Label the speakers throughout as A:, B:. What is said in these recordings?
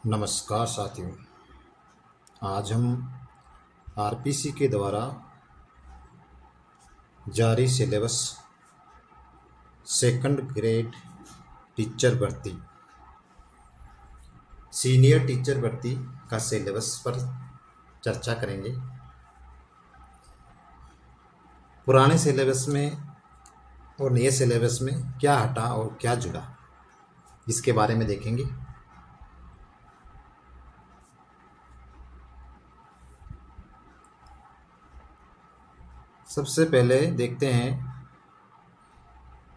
A: नमस्कार साथियों। आज हम आरपीसी के द्वारा जारी सिलेबस सेकंड ग्रेड टीचर भर्ती सीनियर टीचर भर्ती का सिलेबस पर चर्चा करेंगे। पुराने सिलेबस में और नए सिलेबस में क्या हटा और क्या जुड़ा, इसके बारे में देखेंगे। सबसे पहले देखते हैं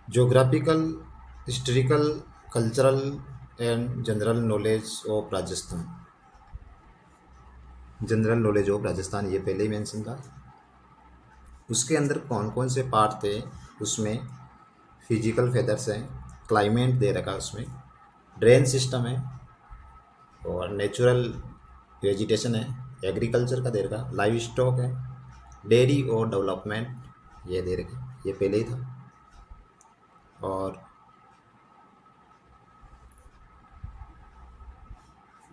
A: geographical, historical, cultural and general knowledge of Rajasthan. General knowledge of Rajasthan ये पहले ही मेंशन था। उसके अंदर कौन कौन से पार्ट थे, उसमें फिजिकल फेदर्स हैं, क्लाइमेट दे रखा है, उसमें ड्रेन सिस्टम है और नेचुरल वेजिटेशन है, एग्रीकल्चर का दे रखा, लाइव स्टॉक है, डेयरी और डेवलपमेंट ये दे रखे, ये पहले ही था। और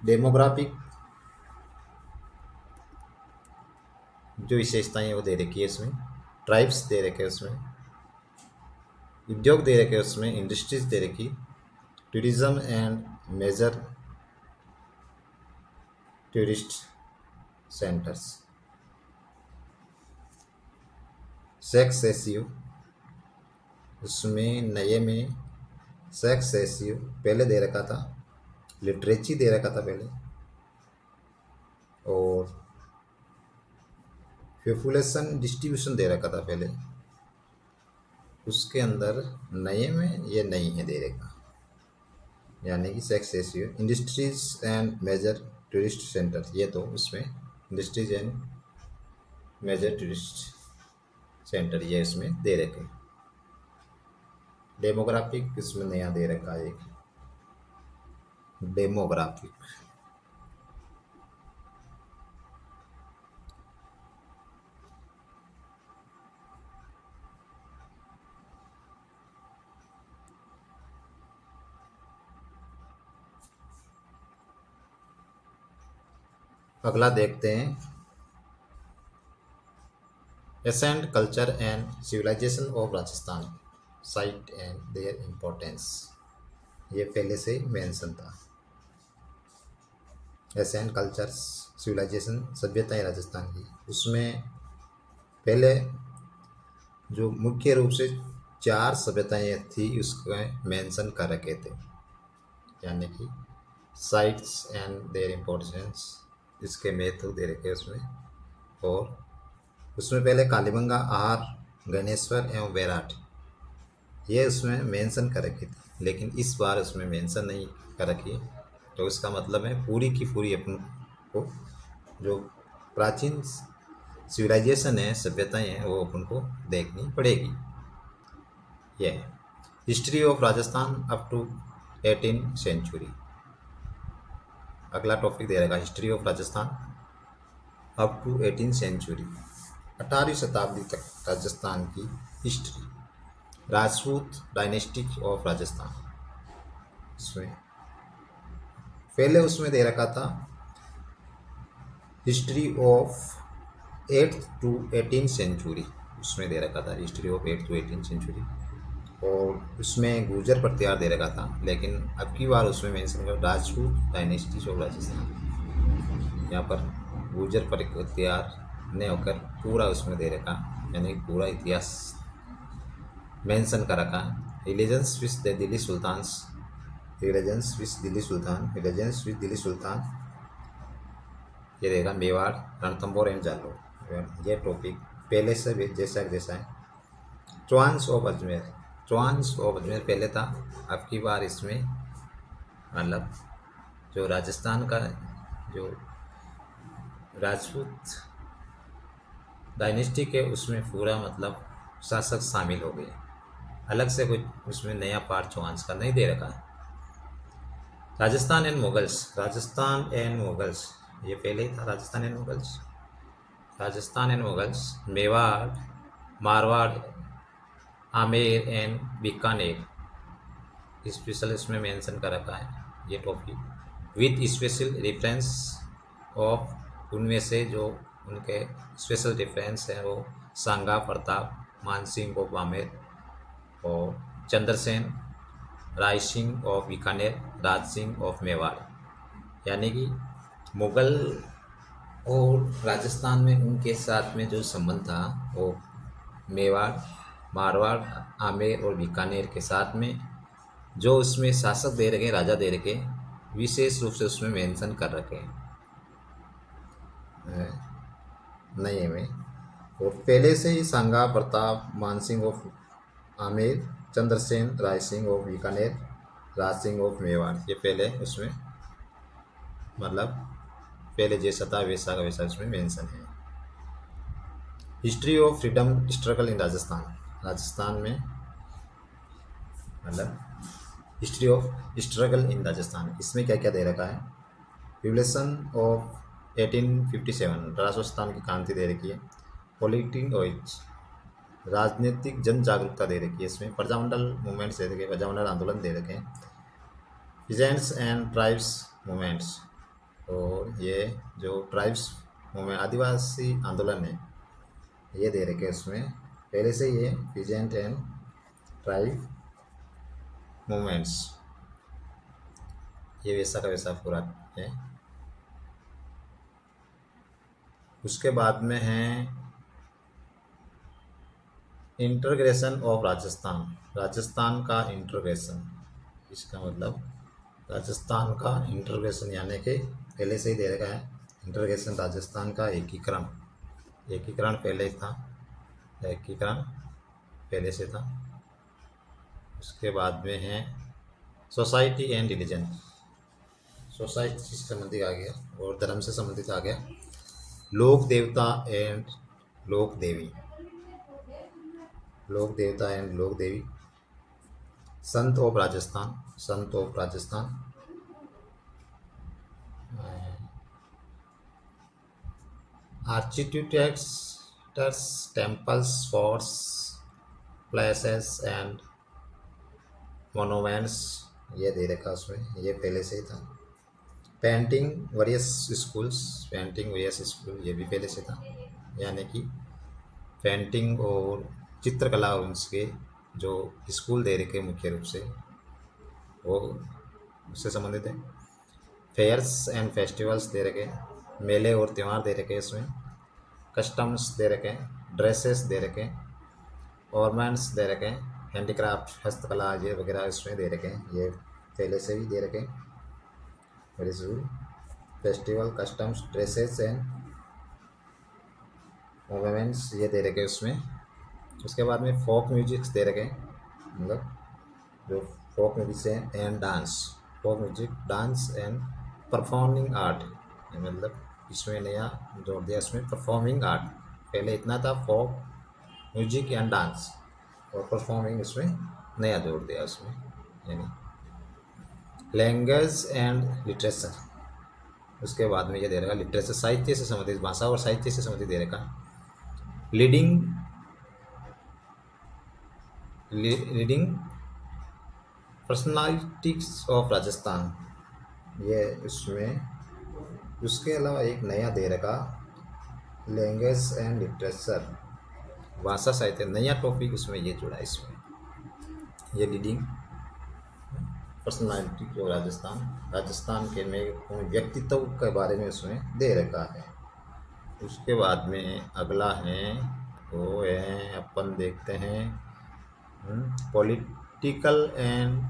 A: डेमोग्राफिक जो विशेषताएं हैं वो दे रखी है इसमें, ट्राइब्स दे रखे हैं उसमें, उद्योग दे रखे हैं उसमें, इंडस्ट्रीज दे रखी, tourism and major tourist centres, sex ratio, उसमें नए में सेक्स रेशियो पहले दे रखा था, लिटरेची दे रखा था पहले, और पॉपुलेशन डिस्ट्रीब्यूशन दे रखा था पहले। उसके अंदर नए में ये नहीं है दे रखा, यानी कि sex ratio, industries and major tourist centre, ये तो उसमें industries and major tourist centre ये इसमें दे रखे। डेमोग्राफिक इसमें नया दे रखा है एक, डेमोग्राफिक। अगला देखते हैं ancient culture and civilisation of Rajasthan, site and their importance, ये पहले से मेंशन था। एसेंट कल्चर सिविलाइजेशन, सभ्यताएं राजस्थान की, उसमें पहले जो मुख्य रूप से 4 सभ्यताएं थी उसको मेंशन कर रखे थे, यानी कि साइट्स एंड देयर इम्पोर्टेंस, इसके महत्व दे रखे उसमें। और उसमें पहले कालीबंगा, आहार, गणेश्वर एवं बैराट ये उसमें मेंशन कर रखी थी, लेकिन इस बार उसमें मेंशन नहीं कर रखी है। तो इसका मतलब है पूरी की पूरी अपन को जो प्राचीन सिविलाइजेशन है, सभ्यताएं हैं, वो अपन को देखनी पड़ेगी। यह है history of Rajasthan up to 18th century. अगला टॉपिक दे रखा history of Rajasthan up to 18th century, 18वीं शताब्दी तक राजस्थान की history, Rajput dynasty of Rajasthan. इसमें पहले उसमें दे रखा था history of 8th to 18th century, उसमें दे रखा था history of 8th to 18th century, और उसमें गुर्जर प्रतिहार दे रखा था, लेकिन अब की बार उसमें मेंशन कर राजपूत डायनेस्टी ऑफ राजस्थान। यहाँ पर गुर्जर प्रतिहार ने होकर पूरा उसमें दे रखा, यानी पूरा इतिहास मेंशन कर रखा। Relations with the Delhi sultans, relations with Delhi sultan, relations with Delhi sultan, ये रहेगा मेवाड़, रणथंभौर एंड जालौर। ये टॉपिक पहले से भी जैसा है। चौहान्स ऑफ अजमेर, चौहान्स ऑफ अजमेर पहले था, अब की बार इसमें मतलब जो राजस्थान का जो राजपूत डायनेस्टी के उसमें पूरा मतलब शासक शामिल हो गए, अलग से कुछ उसमें नया पार्ट चौहान्स का नहीं दे रखा है। Rajasthan and Mughals, Rajasthan and Mughals ये पहले ही था, Rajasthan and Mughals, Rajasthan and Mughals, Mewar, Marwar, Amer and Bikaner, special इसमें मेंशन कर रखा है ये topic. With special reference of, उनमें से जो उनके स्पेशल रेफरेंस हैं वो सांगा प्रताप, मानसिंह ऑफ बामेर और चंद्रसेन, राय सिंह ऑफ बीकानेर, राज सिंह ऑफ मेवाड़। यानी कि मुगल और राजस्थान में उनके साथ में जो संबंध था वो मेवाड़, मारवाड़, आमेर और बीकानेर के साथ में जो उसमें शासक दे रखे, राजा दे रखे, विशेष रूप से उसमें मेंशन कर रखे हैं नए में। और पहले से ही Sanga Pratap, Mansingh of Amer, Chandrasen, Rai Singh of Bikaner, Raj Singh of Mewar, ये पहले उसमें मतलब पहले जैसा था वैसा का वैसा उसमें मेंशन है। History of freedom struggle in Rajasthan, Rajasthan में मतलब history of struggle in Rajasthan, इसमें क्या क्या दे रखा है। रिवोल्यूशन ऑफ 1857, राजस्थान की क्रांति दे रखी है। पॉलिटिक्स, राजनीतिक जन जागरूकता दे रखी है इसमें। प्रजामंडल मूवमेंट्स दे रखे, प्रजामंडल आंदोलन दे रखे हैं। पीजेंट्स एंड ट्राइब्स मूवमेंट्स, और ये जो ट्राइब्स मूवमेंट आदिवासी आंदोलन है ये दे रखे उसमें पहले से ये पीजेंट एंड ट्राइब मूवमेंट्स, ये वैसा का वैसा पूरा है। उसके बाद में है इंटीग्रेशन ऑफ राजस्थान, राजस्थान का इंटीग्रेशन। इसका मतलब राजस्थान का इंटीग्रेशन यानी कि पहले से ही दे रखा है इंटीग्रेशन, राजस्थान का एकीकरण, एकीकरण पहले था, एकीकरण पहले से था। उसके बाद में है सोसाइटी एंड रिलीजन, सोसाइटी से संबंधित आ गया और धर्म से संबंधित आ गया। लोक देवता एंड लोक देवी, लोक देवता एंड लोक देवी। संत of Rajasthan, Sant of Rajasthan. Architectures, temples, forts, places and monuments, ये दे रखा उसमें, ये पहले से ही था। Painting various schools, painting various school, ये भी पहले से था। यानी कि पेंटिंग और चित्रकला और उसके जो स्कूल दे रखे मुख्य रूप से वो उससे संबंधित है। फेयर्स एंड फेस्टिवल्स दे रखे, मेले और त्यौहार दे रखे इसमें। कस्टम्स दे रखे, ड्रेसेस दे रखे, ऑर्नामेंट्स दे रखे, हैंडीक्राफ्ट हस्तकला ये वगैरह इसमें दे रखे, ये पहले से भी दे रखे। वेरी जरूर festival, customs, dresses and ornaments ये दे रखे उसमें। उसके बाद में फोक म्यूजिक्स दे रखे, मतलब जो फोक म्यूजिक है and dance, folk music, dance and performing art, मतलब इसमें नया जोड़ दिया इसमें परफॉर्मिंग आर्ट। पहले इतना था फोक म्यूजिक एंड डांस, और परफॉर्मिंग इसमें नया जोड़ दिया उसमें। यानी लैंग्वेज एंड लिटरेचर, उसके बाद में ये दे रखा लिटरेचर, साहित्य से संबंधित, भाषा और साहित्य से संबंधित दे रखा। लीडिंग पर्सनालिटीज ऑफ राजस्थान, ये इसमें। उसके अलावा एक नया दे रखा लैंग्वेज एंड लिटरेचर, भाषा साहित्य, नया टॉपिक उसमें ये जुड़ा इसमें। ये लीडिंग पर्सनालिटी जो राजस्थान, राजस्थान के में व्यक्तित्व के बारे में उसमें दे रखा है। उसके बाद में अगला है वो है अपन देखते हैं political and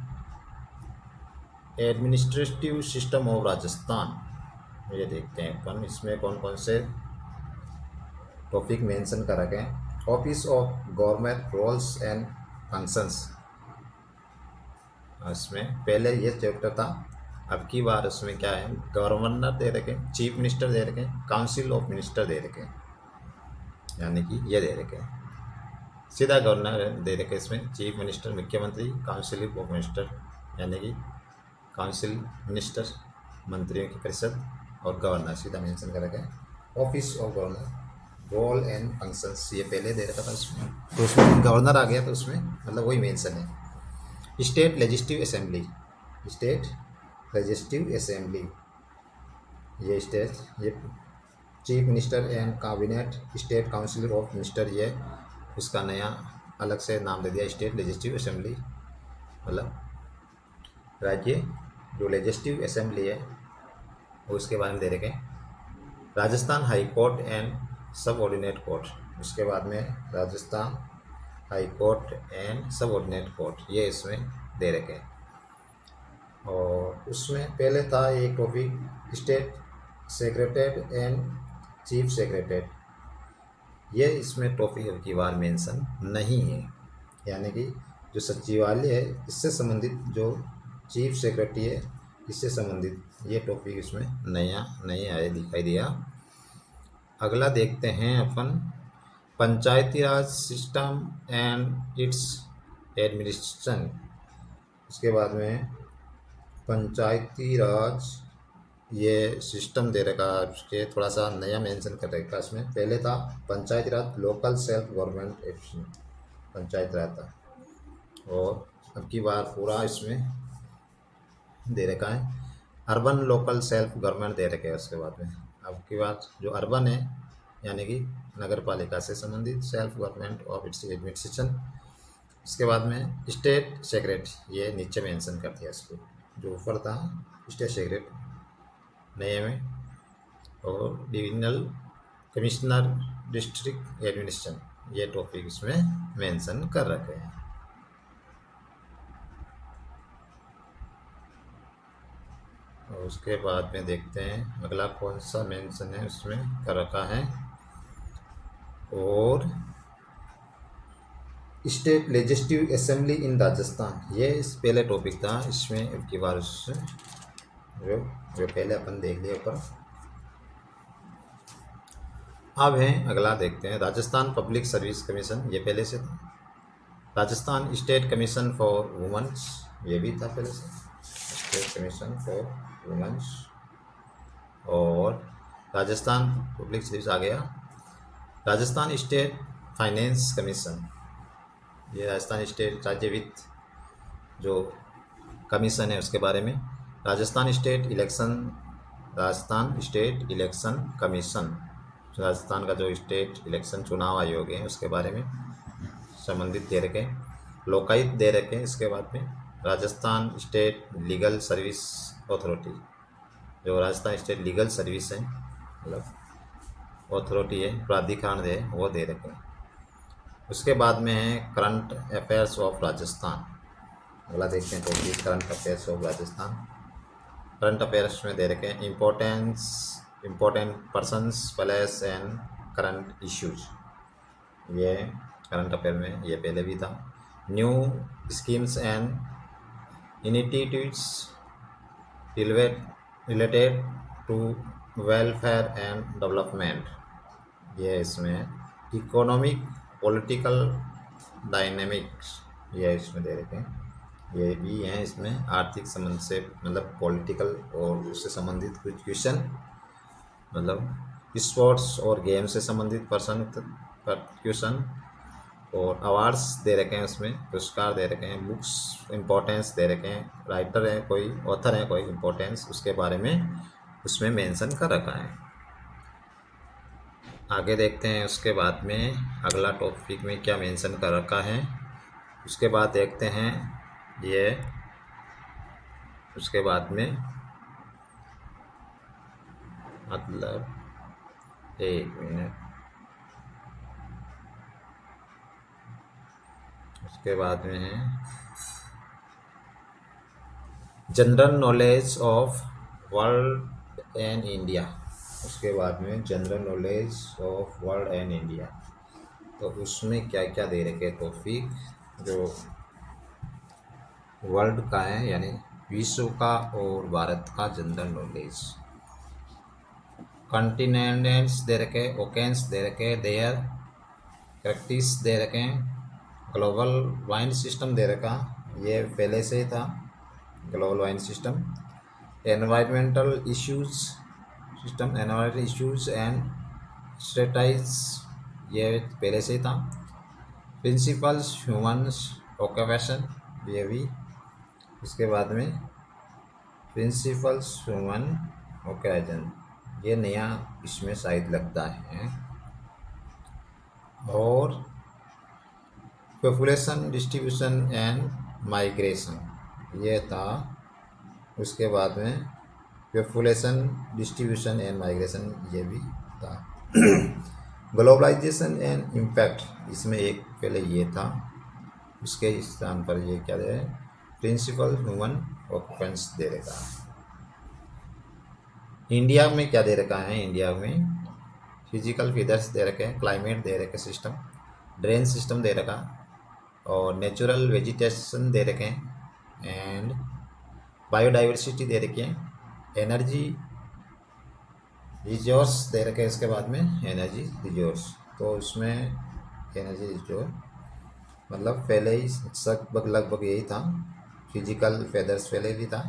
A: administrative system of Rajasthan, ये देखते हैं अपन इसमें कौन कौन से टॉपिक मेंशन कर रखे हैं। Office of government roles and functions, इसमें पहले ये चैप्टर था, अब की बार उसमें क्या है गवर्नर दे रखे, चीफ मिनिस्टर दे रखे, काउंसिल ऑफ मिनिस्टर दे रखे, यानी कि ये दे रखे सीधा गवर्नर दे रखे इसमें, चीफ मिनिस्टर मुख्यमंत्री, काउंसिल ऑफ मिनिस्टर यानी कि काउंसिल मिनिस्टर मंत्रियों की परिषद, और गवर्नर सीधा मेंशन कर रखा है। Office of governor, role and functions ये पहले दे रखा था उसमें, तो उसमें गवर्नर आ गया तो उसमें मतलब वही मेंशन है। State legislative assembly, state legislative assembly, ये स्टेट, ये chief minister and cabinet, state council of minister, ये उसका नया अलग से नाम दे दिया स्टेट लेजिस्लेटिव असेंबली, मतलब राज्य जो लेजिस्लेटिव असेंबली है वो उसके बारे में दे रखे। राजस्थान हाई कोर्ट एंड सब ऑर्डिनेट कोर्ट, उसके बाद में राजस्थान हाई कोर्ट एंड सब ऑर्डिनेट कोर्ट, ये इसमें दे रखे। और उसमें पहले था एक topic state secretariat and chief secretariat, ये इसमें टॉपिक की बार मेंशन नहीं है, यानी कि जो सचिवालय है इससे संबंधित, जो चीफ सेक्रेटरी है इससे संबंधित, ये टॉपिक इसमें नया नहीं आया, दिखाई दिया। अगला देखते हैं अपन पंचायती राज सिस्टम एंड इट्स एडमिनिस्ट्रेशन, उसके बाद में पंचायती राज ये सिस्टम दे रखा है, उसके थोड़ा सा नया मेंशन कर रखा इसमें। पहले था Panchayati Raj local self government action, panchayat raj था, और अब की बार पूरा इसमें दे रखा है अर्बन लोकल सेल्फ गवर्नमेंट दे रखे है। उसके बाद में अब की बात जो अर्बन है यानी कि नगर पालिका से संबंधित self government of its administration. उसके बाद में स्टेट सेक्रेटरी, ये नीचे मेंशन कर दिया इसको, जो ऊपर था स्टेट सेक्रेटरी नए में, और डिविजनल कमिश्नर डिस्ट्रिक्ट एडमिनिस्ट्रेशन, ये टॉपिक इसमें मेंशन कर रखे हैं। और उसके बाद में देखते हैं अगला कौन सा मेंशन है उसमें कर रखा है। और state legislative assembly in Rajasthan, ये इस पहले टॉपिक था, इसमें अब की बार जो पहले अपन देख लिया ऊपर। अब है अगला देखते हैं राजस्थान पब्लिक सर्विस कमीशन, ये पहले से था। Rajasthan state commission for womens, ये भी था पहले से, स्टेट कमीशन फॉर वुमेन्स। और राजस्थान पब्लिक सर्विस आ गया। राजस्थान स्टेट फाइनेंस कमीशन, ये राजस्थान स्टेट राज्य वित्त जो कमीशन है उसके बारे में। Rajasthan state election commission, Rajasthan का जो स्टेट इलेक्शन चुनाव आयोग है उसके बारे में संबंधित दे रखे। लोकायुक्त दे रखे। इसके बाद में Rajasthan state legal service authority, जो राजस्थान स्टेट लीगल सर्विस है, मतलब अथॉरिटी है, प्राधिकरण है, वो दे रखे। उसके बाद में है करंट अफेयर्स ऑफ राजस्थान, अगला देखते हैं topic current affairs of Rajasthan. Current affairs में दे रखे हैं important persons place and current issues, ये करंट अफेयर में ये पहले भी था। New schemes and initiatives related to welfare and development, ये इसमें इकोनॉमिक पॉलिटिकल डायनेमिक्स, ये इसमें दे रखे हैं, ये भी हैं इसमें आर्थिक संबंध से, मतलब पॉलिटिकल और उससे संबंधित कुछ क्वेश्चन, मतलब स्पोर्ट्स और गेम से संबंधित क्वेश्चन, और अवार्ड्स दे रखे हैं, उसमें पुरस्कार दे रखे हैं। बुक्स इम्पोर्टेंस दे रखे हैं, राइटर है कोई, ऑथर है कोई, इम्पोर्टेंस उसके बारे में उसमें मेंशन कर रखा है। आगे देखते हैं उसके बाद में अगला टॉपिक में क्या मेंशन कर रखा है। उसके बाद देखते हैं ये, उसके बाद में मतलब एक मिनट, उसके बाद में है general knowledge of world and India, उसके बाद में general knowledge of world and India, तो उसमें क्या क्या दे रखे टॉपिक जो वर्ल्ड का है, यानी विश्व का और भारत का जनरल नॉलेज। कॉन्टिनेंट्स दे रखे, ओकेन्स दे रखे, देयर प्रैक्टिस दे रखे, ग्लोबल वाइन सिस्टम दे रखा, ये पहले से ही था global wind system. Environmental issues system, environmental issues and strategies, ये पहले से ही था। प्रिंसिपल्स ह्यूमन्स ऑक्यूपेशन, ये भी। उसके बाद में प्रिंसिपल्स ह्यूमन ऑर्गेनाइजेशन, ये नया इसमें शायद लगता है। और पॉपुलेशन डिस्ट्रीब्यूशन एंड माइग्रेशन, ये था। उसके बाद में पॉपुलेशन डिस्ट्रीब्यूशन एंड माइग्रेशन, ये भी था। ग्लोबलाइजेशन एंड इम्पैक्ट, इसमें एक पहले ये था, उसके स्थान पर ये क्या दे, प्रिंसिपल ह्यूमन ऑक्यूपेंस दे रखा है। इंडिया में क्या दे रखा है, इंडिया में फिजिकल फीचर्स दे रखे हैं, क्लाइमेट दे रखे, सिस्टम, ड्रेन सिस्टम दे रखा, और नेचुरल वेजिटेशन दे रखे हैं, एंड बायोडाइवर्सिटी दे रखी है, एनर्जी रिजोर्स दे रखे हैं। इसके बाद में एनर्जी रिजोर्स, तो उसमें एनर्जी रिजोर्स मतलब पहले ही लगभग यही था। फिजिकल फेदर्स पहले भी था।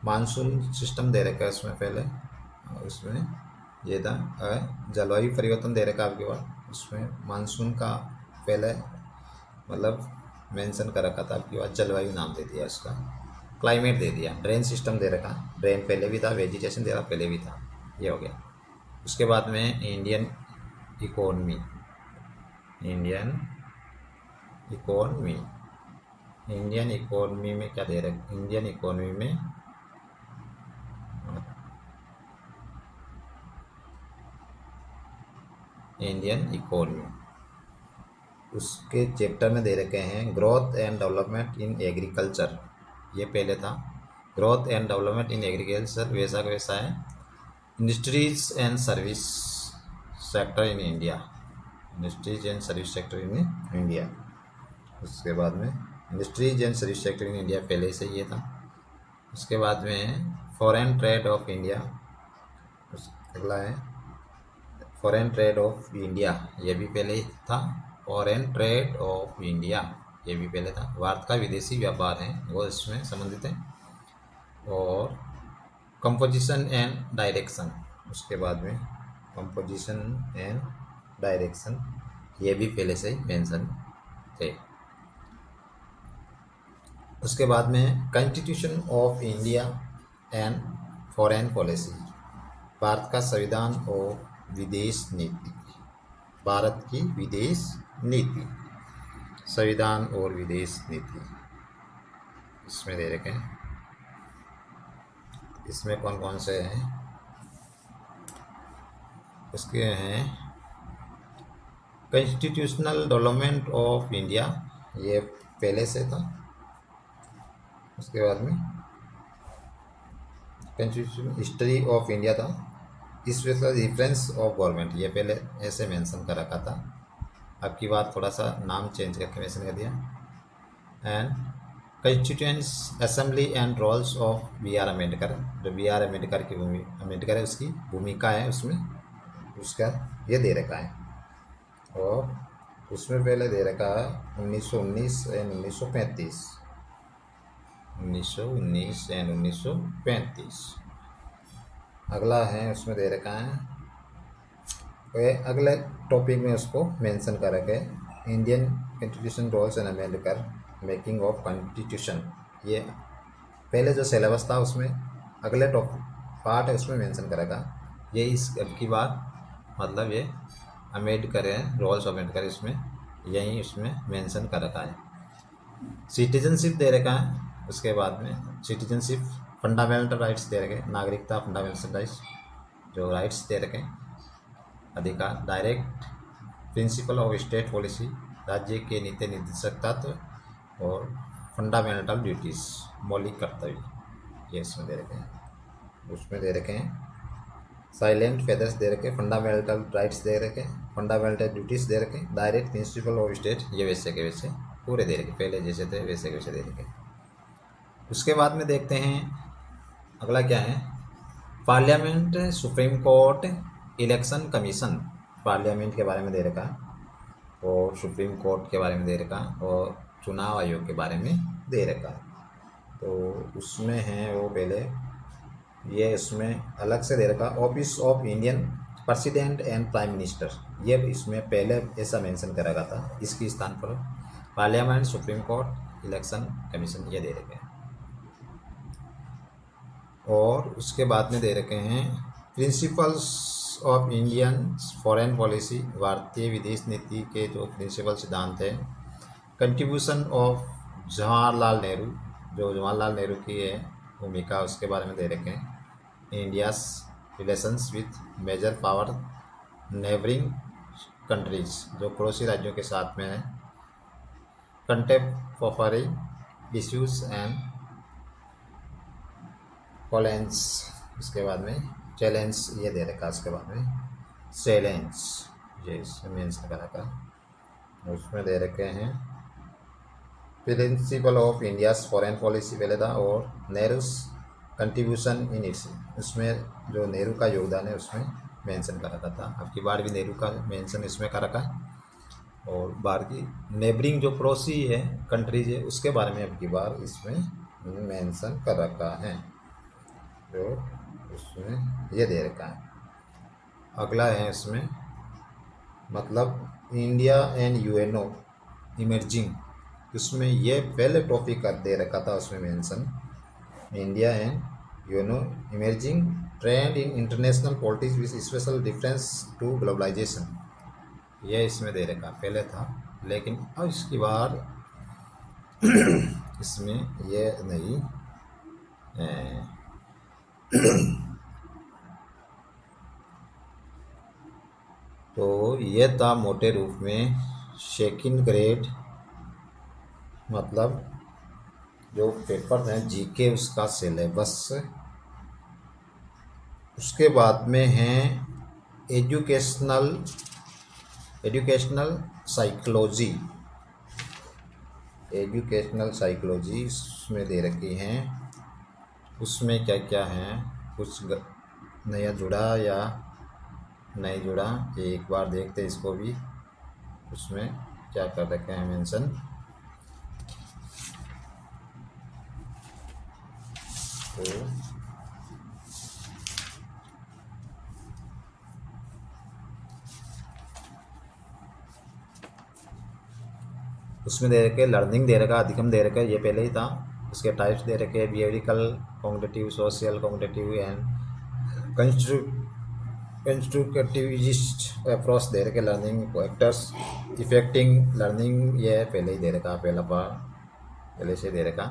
A: मानसून सिस्टम दे रखा है उसमें पहले, उसमें ये था। जलवायु परिवर्तन दे रखा आपके पास, उसमें मानसून का पहले मतलब मेंशन कर रखा था आपके पास, जलवायु नाम दे दिया उसका। क्लाइमेट दे दिया, ड्रेन सिस्टम दे रखा, ड्रेन पहले भी था, वेजिटेशन दे रहा पहले भी था, ये हो गया। उसके बाद में इंडियन इकोनॉमी, इंडियन इकोनॉमी में क्या दे रहे, इंडियन इकोनॉमी में इंडियन इकोनॉमी, उसके चैप्टर में दे रखे हैं growth and development in agriculture, ये पहले था। Growth and development in agriculture वैसा का वैसा है। Industries and service sector in India, industries and service sector in India. उसके बाद में industries and service sector in India पहले से ये था। उसके बाद में फॉरेन ट्रेड ऑफ इंडिया, अगला है फॉरेन ट्रेड ऑफ इंडिया, ये भी पहले ही था। फॉरेन ट्रेड ऑफ इंडिया, ये भी पहले था। भारत का विदेशी व्यापार है वो इसमें संबंधित है। और कंपोजिशन एंड डायरेक्शन, उसके बाद में कंपोजिशन एंड डायरेक्शन, ये भी पहले से ही मेंशन थे। उसके बाद में constitution of India and foreign policy, Bharat का संविधान और विदेश नीति, भारत की विदेश नीति, संविधान और विदेश नीति इसमें दे रखे हैं। इसमें कौन कौन से हैं, उसके हैं कॉन्स्टिट्यूशनल डेवलपमेंट ऑफ इंडिया, ये पहले से था। उसके बाद में कॉन्स्टिट्यूशन हिस्ट्री ऑफ इंडिया था। इसमें डिफरेंस ऑफ गवर्नमेंट, ये पहले ऐसे मेंशन कर रखा था, अब की बात थोड़ा सा नाम चेंज करके मेंशन कर दिया। And constituent assembly and roles of B R Ambedkar, जो बी आर अम्बेडकर की अम्बेडकर है उसकी भूमिका है उसमें, उसका ये दे रखा है। और उसमें पहले दे रखा है 1919 एंड 1935, 1919 एंड 1935। अगला है उसमें दे रखा है, अगले टॉपिक में उसको मेंशन कर रखे Indian constitution roles and amendment making of constitution, ये पहले जो सिलेबस था उसमें अगले टॉपिक पार्ट है उसमें मेंशन करेगा। ये इस अब की बात मतलब ये अम्बेडकर है, रोल्स ऑफ अम्बेडकर इसमें यही उसमें मेंशन कर रखा है। सिटीजनशिप दे रखा है, उसके बाद में सिटीजनशिप फंडामेंटल राइट्स दे रखे, नागरिकता फंडामेंटल राइट्स, जो राइट्स दे रखे, अधिकार, direct principle of state policy, राज्य के नीति निर्देशक तत्व, और फंडामेंटल ड्यूटीज़, मौलिक कर्तव्य, ये इसमें दे रखे हैं। उसमें दे रखे हैं साइलेंट फेदर्स दे रखे, फंडामेंटल राइट्स दे रखे, फंडामेंटल ड्यूटीज़ दे रखे, डायरेक्ट प्रिंसिपल ऑफ स्टेट, ये वैसे के वैसे पूरे दे रखे, पहले जैसे थे वैसे के वैसे दे रखे। उसके बाद में देखते हैं अगला क्या है, parliament, supreme court, election commission, parliament के बारे में दे रखा है और सुप्रीम कोर्ट के बारे में दे रखा है और चुनाव आयोग के बारे में दे रखा है। तो उसमें है वो पहले ये इसमें अलग से दे रखा, office of Indian president and prime minister, ये इसमें पहले ऐसा मेंशन कर रखा था, इसके स्थान पर parliament, supreme court, election commission ये दे रखे हैं। और उसके बाद में दे रखे हैं principles of Indian foreign policy, भारतीय विदेश नीति के जो प्रिंसिपल सिद्धांत हैं। कंट्रीब्यूशन ऑफ जवाहरलाल नेहरू, जो जवाहरलाल नेहरू की है भूमिका, उसके बारे में दे रखे हैं। India's relations with major power neighbouring countries, जो पड़ोसी राज्यों के साथ में है। कंटेम्पररी इश्यूज एंड चैलेंज, उसके बाद में चैलेंज ये दे रखा, उसके बाद में चैलेंज ये इसमें मेंशन कर रखा, उसमें दे रखे हैं principle of India's foreign policy पहले था, और नेहरूस कंट्रीब्यूशन इन इट्स, उसमें जो नेहरू का योगदान है उसमें मेंशन कर रखा था। अब की बार भी नेहरू का मेंशन इसमें कर रखा है। और बाहर की नेबरिंग जो पड़ोसी है कंट्रीज है उसके बारे में अब की बार इसमें मेंशन कर रखा है, जो उसमें ये दे रखा है। अगला है इसमें मतलब इंडिया एंड यूएनओ इमर्जिंग, उसमें ये पहले टॉपिक कर दे रखा था, उसमें mention India and UNO emerging trend in international politics with special difference to globalisation, ये इसमें दे रखा पहले था, लेकिन अब इसकी बार इसमें ये नहीं तो ये था मोटे रूप में सेकंड ग्रेड, मतलब जो पेपर हैं जीके उसका सिलेबस। उसके बाद में है एजुकेशनल साइकोलॉजी, एजुकेशनल साइकोलॉजी उसमें दे रखी हैं। उसमें क्या क्या है, कुछ नया जुड़ा या नहीं जुड़ा, एक बार देखते इसको भी, उसमें क्या कर रखे हैं मेंशन। तो उसमें दे रखे लर्निंग दे रखा, अधिगम दे रखा, ये पहले ही था। उसके टाइप्स दे रखे behavioural, cognitive, social, cognitive and constructivist approach दे रखे लर्निंग, फैक्टर्स इफेक्टिंग लर्निंग, ये पहले ही दे रखा, पहला पार्ट पहले से दे रखा।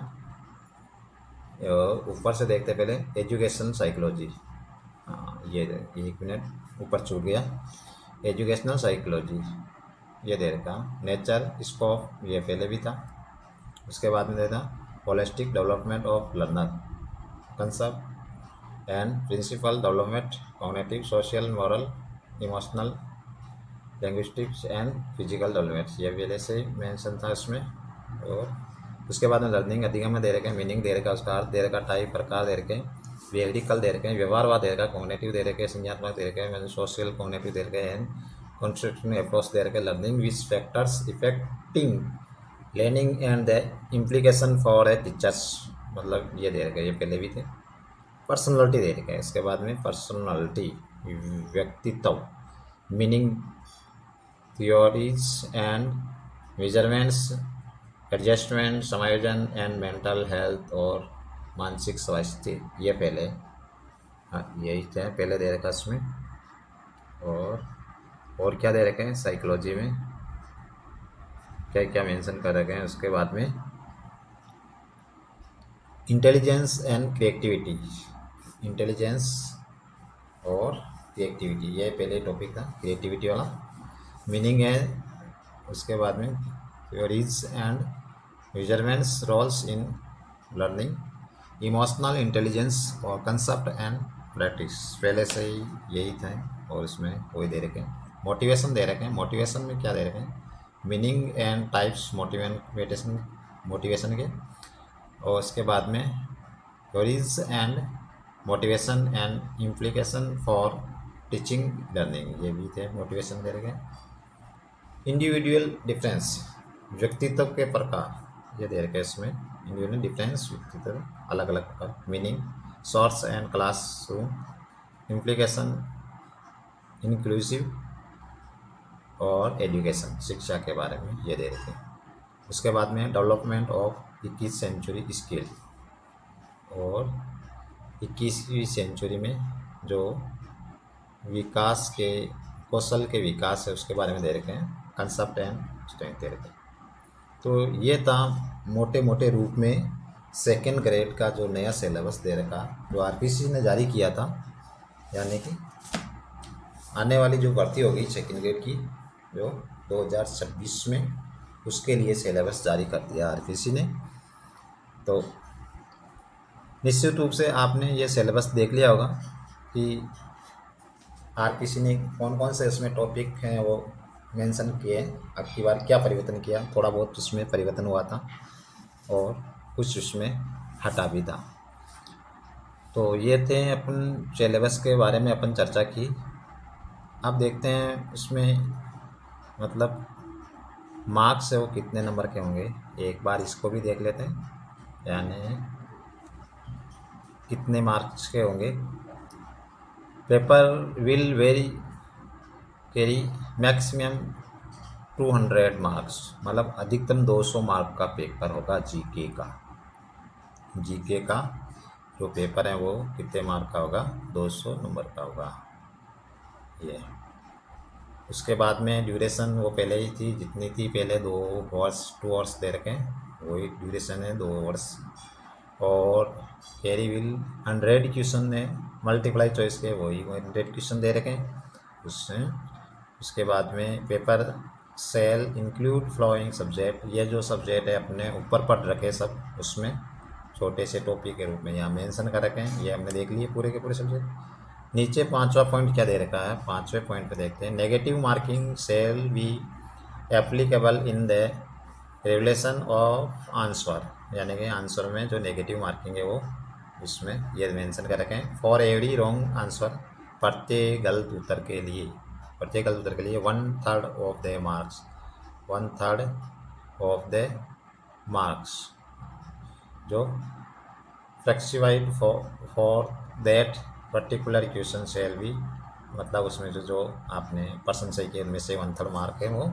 A: ऊपर से देखते पहले एजुकेशन साइकोलॉजी, ये एक मिनट ऊपर छूट गया, एजुकेशनल साइकोलॉजी ये दे रखा। नेचर स्कोप ये पहले भी था। उसके बाद में देता holistic development of learner, concept and principle development, cognitive, social, moral, emotional, linguistics and physical development, ये पहले से मेंशन था उसमें। और उसके बाद में लर्निंग अधिगम में दे रखे, मीनिंग दे रखा, उसका अर्थ दे रखा, टाइप प्रकार दे रखे, बिहेवियरल दे रखे, व्यवहारवाद दे रखा, कॉग्निटिव दे रखे, संज्ञानात्मक दे रखे, सोशल, कॉग्निटिव दे रखे एंड कंस्ट्रक्शन अप्रोच दे रखे, learning which factors affecting learning and the implication for a teachers, मतलब ये दे रखे, ये पहले भी थे। पर्सनैलिटी दे रखे, इसके बाद में पर्सनैलिटी व्यक्तित्व, meaning, theories and measurements, adjustment, समायोजन एंड मेंटल हेल्थ और मानसिक स्वास्थ्य, ये पहले यही थे, पहले दे रखा इसमें। और क्या दे रखे हैं साइकोलॉजी में, क्या क्या मेंशन कर रखे हैं। उसके बाद में इंटेलिजेंस एंड क्रिएटिविटी, इंटेलिजेंस और क्रिएटिविटी, ये पहले टॉपिक था क्रिएटिविटी वाला, मीनिंग है। उसके बाद में theories and measurements, roles in learning, emotional intelligence और कंसेप्ट एंड प्रैक्टिस, पहले से ही यही था। और इसमें वही दे रखे हैं। मोटिवेशन दे रखे हैं, मोटिवेशन में क्या दे रखे हैं, मीनिंग एंड टाइप्स मोटिवेशन के। और उसके बाद में theories and motivation and implication for teaching learning, ये भी थे मोटिवेशन दे रखे हैं। इंडिविजुअल डिफरेंस, व्यक्तित्व के प्रकार, ये दे रखे हैं इसमें, इंडिविजुअल डिफरेंस, व्यक्तित्व अलग अलग प्रकार, meaning, source and classroom, implication, inclusive और एजुकेशन, शिक्षा के बारे में ये दे रखे हैं। उसके बाद में डेवलपमेंट ऑफ 21वीं सेंचुरी स्किल, और 21वीं सेंचुरी में जो विकास के कौशल के विकास है उसके बारे में दे रखे हैं, कंसेप्ट एंड स्ट्रेंथ दे रखे हैं। तो ये था मोटे मोटे रूप में सेकेंड ग्रेड का जो नया सिलेबस दे रखा जो आरपीसी ने जारी किया था, यानी कि आने वाली जो भर्ती होगी सेकेंड ग्रेड की जो 2026 में, उसके लिए सिलेबस जारी कर दिया आरपीसी ने। तो निश्चित रूप से आपने ये सिलेबस देख लिया होगा कि आरपीसी ने कौन कौन से इसमें टॉपिक हैं वो मेंशन किए हैं, अब की बार क्या परिवर्तन किया, थोड़ा बहुत उसमें परिवर्तन हुआ था और कुछ उसमें हटा भी था। तो ये थे अपन सिलेबस के बारे में अपन चर्चा की। अब देखते हैं उसमें मतलब मार्क्स है वो कितने नंबर के होंगे, एक बार इसको भी देख लेते हैं, यानी कितने मार्क्स के होंगे। Paper will very carry maximum 200 marks, मतलब अधिकतम 200 मार्क का पेपर होगा जीके का। जीके का जो पेपर है वो कितने मार्क का होगा, 200 नंबर का होगा ये। उसके बाद में ड्यूरेशन वो पहले ही थी जितनी थी पहले, 2 आवर्स दे रखे हैं, वही ड्यूरेशन है 2 आवर्स। और कैरी विल 100 क्वेश्चन है, मल्टीप्लाई चॉइस के वही 100 क्वेश्चन दे रखे हैं उससे। उसके बाद में paper shall include following subject, ये जो सब्जेक्ट है अपने ऊपर पढ़ रखे सब, उसमें छोटे से टॉपिक के रूप में यहाँ मेंशन कर रखे हैं, ये हमने देख लिए पूरे के पूरे सब्जेक्ट। नीचे 5वां पॉइंट क्या दे रखा है, 5वें पॉइंट पे देखते हैं, negative marking shall be applicable in the revaluation of answer, यानी कि आंसर में जो नेगेटिव मार्किंग है वो इसमें ये मेंशन कर रखे हैं। फॉर एवरी रॉन्ग आंसर, प्रत्येक गलत उत्तर के लिए 1/3 of the marks, 1/3 of the marks जो फ्लेक्सिफाइड for that particular question shall be, मतलब उसमें जो आपने पर्सन सही के उनमें से 1/3 मार्क है वो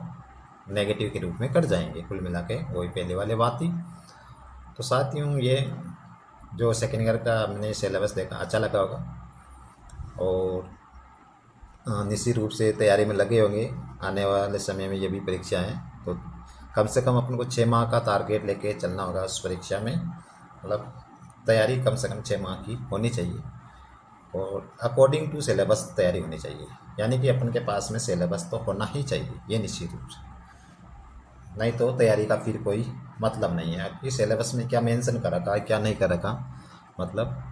A: नेगेटिव के रूप में कट जाएंगे। कुल मिला के वही पहले वाले बात थी। तो साथियों ये जो सेकेंड ईयर का हमने सिलेबस देखा अच्छा लगा होगा, और निश्चित रूप से तैयारी में लगे होंगे। आने वाले समय में ये भी परीक्षा है, तो कम से कम अपन को 6 माह का टारगेट लेके चलना होगा उस परीक्षा में, मतलब तैयारी कम से कम 6 माह की होनी चाहिए और अकॉर्डिंग टू सिलेबस तैयारी होनी चाहिए, यानी कि अपन के पास में सिलेबस तो होना ही चाहिए ये निश्चित रूप से, नहीं तो तैयारी का फिर कोई मतलब नहीं है कि सिलेबस में क्या मेंशन कर रखा है क्या नहीं कर रखा, मतलब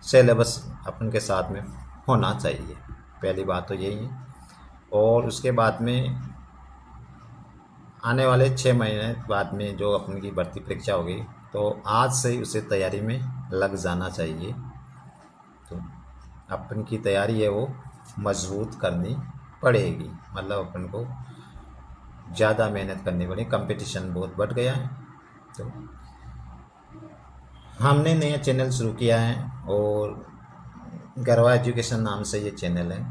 A: सिलेबस अपन के साथ में होना चाहिए, पहली बात तो यही है। और उसके बाद में आने वाले 6 महीने बाद में जो अपन की भर्ती परीक्षा होगी, तो आज से ही उसे तैयारी में लग जाना चाहिए। तो अपन की तैयारी है वो मजबूत करनी पड़ेगी, मतलब अपन को ज़्यादा मेहनत करनी पड़ेगी, कंपटीशन बहुत बढ़ गया है। तो हमने नया चैनल शुरू किया है और गरवा एजुकेशन नाम से ये चैनल है,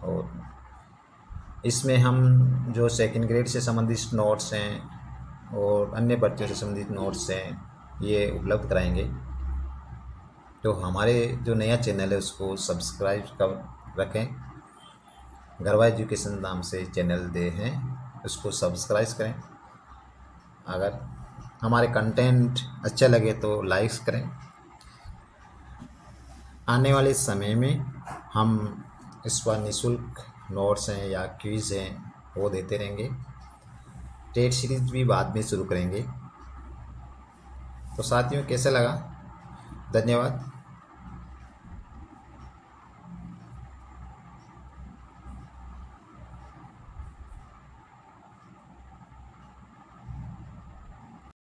A: और इसमें हम जो सेकंड ग्रेड से संबंधित नोट्स हैं और अन्य भर्तियों से संबंधित नोट्स हैं ये उपलब्ध कराएंगे। तो हमारे जो नया चैनल है उसको सब्सक्राइब कर रखें, गरवा एजुकेशन नाम से चैनल दे हैं, उसको सब्सक्राइब करें। अगर हमारे कंटेंट अच्छे लगे तो लाइक्स करें। आने वाले समय में हम इस पर निःशुल्क नोट्स हैं या क्विज़ हैं वो देते रहेंगे। टेट सीरीज भी बाद में शुरू करेंगे। तो साथियों कैसे लगा, धन्यवाद।